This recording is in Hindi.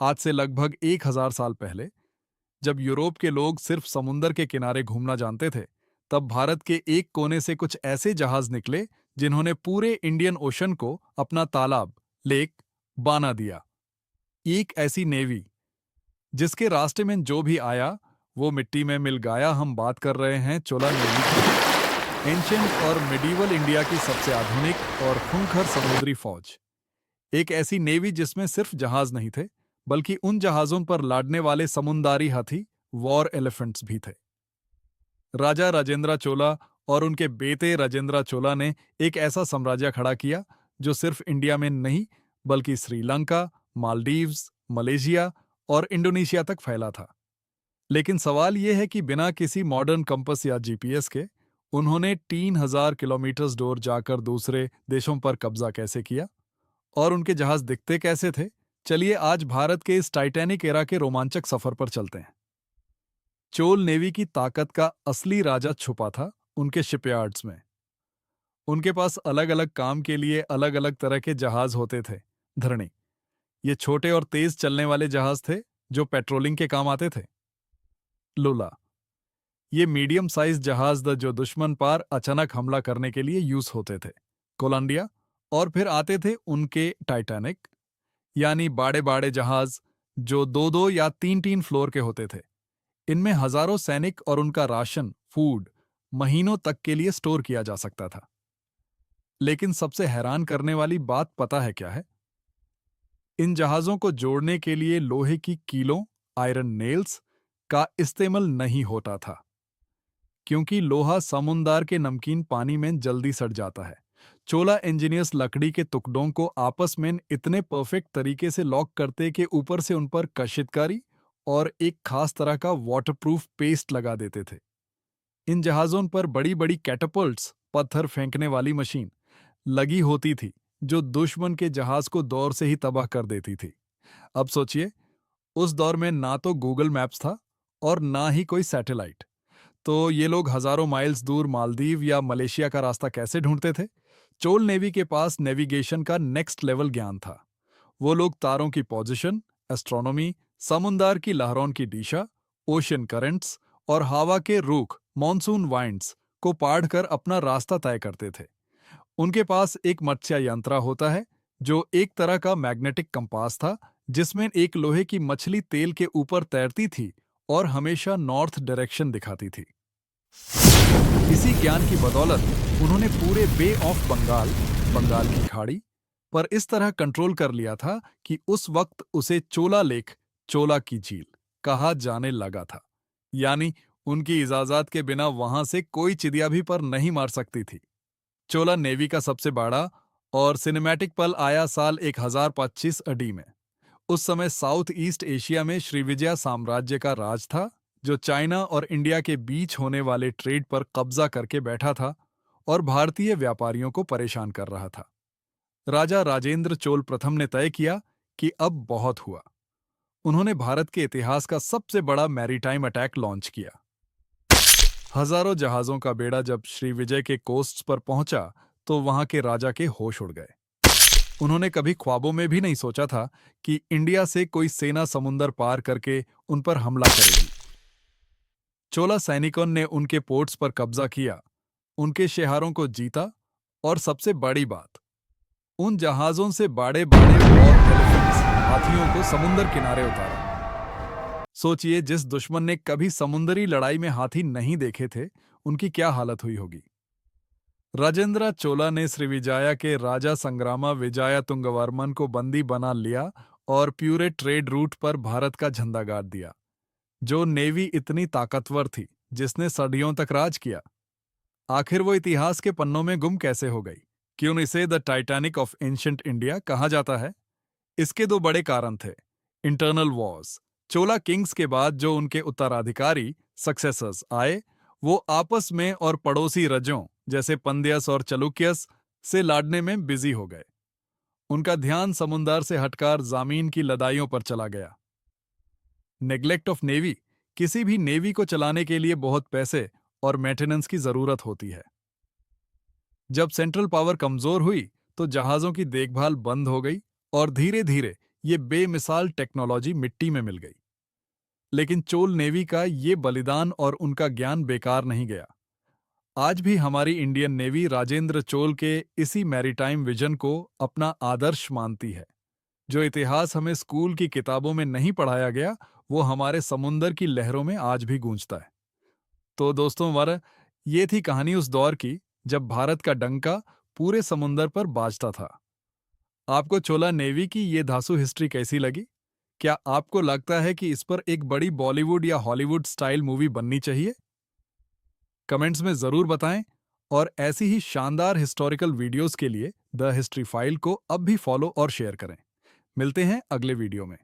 आज से लगभग 1000 साल पहले, जब यूरोप के लोग सिर्फ समुंदर के किनारे घूमना जानते थे, तब भारत के एक कोने से कुछ ऐसे जहाज निकले जिन्होंने पूरे इंडियन ओशन को अपना तालाब, लेक, बना दिया। एक ऐसी नेवी जिसके रास्ते में जो भी आया वो मिट्टी में मिल गया। हम बात कर रहे हैं चोला नेवी की, एंशियंट और मिडीवल इंडिया की सबसे आधुनिक और खूंखार समुद्री फौज। एक ऐसी नेवी जिसमें सिर्फ जहाज नहीं थे, बल्कि उन जहाजों पर लड़ने वाले समुंदरी हाथी, वॉर एलिफेंट्स भी थे। राजा राजेंद्र चोला और उनके बेटे राजेंद्र चोला ने एक ऐसा साम्राज्य खड़ा किया जो सिर्फ इंडिया में नहीं, बल्कि श्रीलंका, मालदीव्स, मलेशिया और इंडोनेशिया तक फैला था। लेकिन सवाल यह है कि बिना किसी मॉडर्न कंपास या जीपीएस के उन्होंने 3000 किलोमीटर दूर जाकर दूसरे देशों पर कब्जा कैसे किया, और उनके जहाज दिखते कैसे थे। चलिए आज भारत के इस टाइटैनिक एरा के रोमांचक सफर पर चलते हैं। चोल नेवी की ताकत का असली राजा छुपा था उनके शिपयार्ड्स में। उनके पास अलग अलग काम के लिए अलग अलग तरह के जहाज होते थे। धरणी, ये छोटे और तेज चलने वाले जहाज थे जो पेट्रोलिंग के काम आते थे। लूला, ये मीडियम साइज जहाज थे जो दुश्मन पर अचानक हमला करने के लिए यूज होते थे। कोलंबिया, और फिर आते थे उनके टाइटैनिक, यानी बड़े बड़े जहाज जो दो दो या तीन तीन फ्लोर के होते थे। इनमें हजारों सैनिक और उनका राशन, फूड महीनों तक के लिए स्टोर किया जा सकता था। लेकिन सबसे हैरान करने वाली बात पता है क्या है? इन जहाजों को जोड़ने के लिए लोहे की कीलों, आयरन नेल्स का इस्तेमाल नहीं होता था, क्योंकि लोहा समुद्र के नमकीन पानी में जल्दी सड़ जाता है। चोला इंजीनियर्स लकड़ी के टुकड़ों को आपस में इतने परफेक्ट तरीके से लॉक करते कि ऊपर से उन पर कशिदकारी और एक खास तरह का वाटरप्रूफ पेस्ट लगा देते थे। इन जहाजों पर बड़ी बड़ी कैटapults, पत्थर फेंकने वाली मशीन लगी होती थी जो दुश्मन के जहाज को दौर से ही तबाह कर देती थी। अब सोचिए, उस दौर में ना तो गूगल मैप्स था और ना ही कोई सैटेलाइट, तो ये लोग हजारों माइल्स दूर मालदीव या मलेशिया का रास्ता कैसे ढूंढते थे? चोल नेवी के पास नेविगेशन का नेक्स्ट लेवल ज्ञान था। वो लोग तारों की पोजीशन, एस्ट्रोनॉमी, समुद्र की लहरों की दिशा, ओशन करंट्स और हवा के रुख, मॉनसून वाइंड्स को पढ़कर अपना रास्ता तय करते थे। उनके पास एक मत्स्य यंत्र होता है जो एक तरह का मैग्नेटिक कंपास था, जिसमें एक लोहे की मछली तेल के ऊपर तैरती थी और हमेशा नॉर्थ डायरेक्शन दिखाती थी। इसी ज्ञान की बदौलत उन्होंने पूरे बे ऑफ बंगाल, बंगाल की खाड़ी पर इस तरह कंट्रोल कर लिया था कि उस वक्त उसे चोला लेक, चोला की झील कहा जाने लगा था। यानी उनकी इजाजत के बिना वहां से कोई चिड़िया भी पर नहीं मार सकती थी। चोला नेवी का सबसे बड़ा और सिनेमैटिक पल आया साल 1025 AD में। उस समय साउथ ईस्ट एशिया में श्रीविजय साम्राज्य का राज था, जो चाइना और इंडिया के बीच होने वाले ट्रेड पर कब्जा करके बैठा था और भारतीय व्यापारियों को परेशान कर रहा था। राजा राजेंद्र चोल प्रथम ने तय किया कि अब बहुत हुआ। उन्होंने भारत के इतिहास का सबसे बड़ा मैरीटाइम अटैक लॉन्च किया। हजारों जहाजों का बेड़ा जब श्रीविजय के कोस्ट्स पर पहुंचा तो वहां के राजा के होश उड़ गए। उन्होंने कभी ख्वाबों में भी नहीं सोचा था कि इंडिया से कोई सेना समुंदर पार करके उन पर हमला करेगी। चोला सैनिकों ने उनके पोर्ट्स पर कब्जा किया, उनके शहरों को जीता, और सबसे बड़ी बात, उन जहाजों से बड़े बड़े वॉर एलिफेंट्स, हाथियों को समुंदर किनारे उतारा। सोचिए, जिस दुश्मन ने कभी समुद्री लड़ाई में हाथी नहीं देखे थे, उनकी क्या हालत हुई होगी। राजेंद्र चोला ने श्रीविजय के राजा संग्रामा विजय तुंगवर्मन को बंदी बना लिया और प्यूरे ट्रेड रूट पर भारत का झंडा गाड़ दिया। जो नेवी इतनी ताकतवर थी, जिसने सदियों तक राज किया, आखिर वो इतिहास के पन्नों में गुम कैसे हो गई? क्यों इसे the Titanic of ancient India कहा जाता है? इसके दो बड़े कारण थे। इंटरनल वॉर्स, चोला किंग्स के बाद जो उनके उत्तराधिकारी सक्सेसर्स आए, वो आपस में और पड़ोसी रजों जैसे पंद्यस और चलुक्यस से लड़ने में बिजी हो गए। उनका ध्यान समुंदर से हटकर जमीन की लड़ाइयों पर चला गया। नेग्लेक्ट ऑफ नेवी, किसी भी नेवी को चलाने के लिए बहुत पैसे और मेंटेनेंस की जरूरत होती है। जब सेंट्रल पावर कमजोर हुई तो जहाजों की देखभाल बंद हो गई और धीरे धीरे ये बेमिसाल टेक्नोलॉजी मिट्टी में मिल गई। लेकिन चोल नेवी का ये बलिदान और उनका ज्ञान बेकार नहीं गया। आज भी हमारी इंडियन नेवी राजेंद्र चोल के इसी मैरीटाइम विजन को अपना आदर्श मानती है। जो इतिहास हमें स्कूल की किताबों में नहीं पढ़ाया गया, वो हमारे समुंदर की लहरों में आज भी गूंजता है। तो दोस्तों हमारा ये थी कहानी उस दौर की जब भारत का डंका पूरे समुंदर पर बाजता था। आपको चोला नेवी की ये धांसू हिस्ट्री कैसी लगी? क्या आपको लगता है कि इस पर एक बड़ी बॉलीवुड या हॉलीवुड स्टाइल मूवी बननी चाहिए? कमेंट्स में जरूर बताएं और ऐसी ही शानदार हिस्टोरिकल वीडियोस के लिए द हिस्ट्री फाइल को अब भी फॉलो और शेयर करें। मिलते हैं अगले वीडियो में।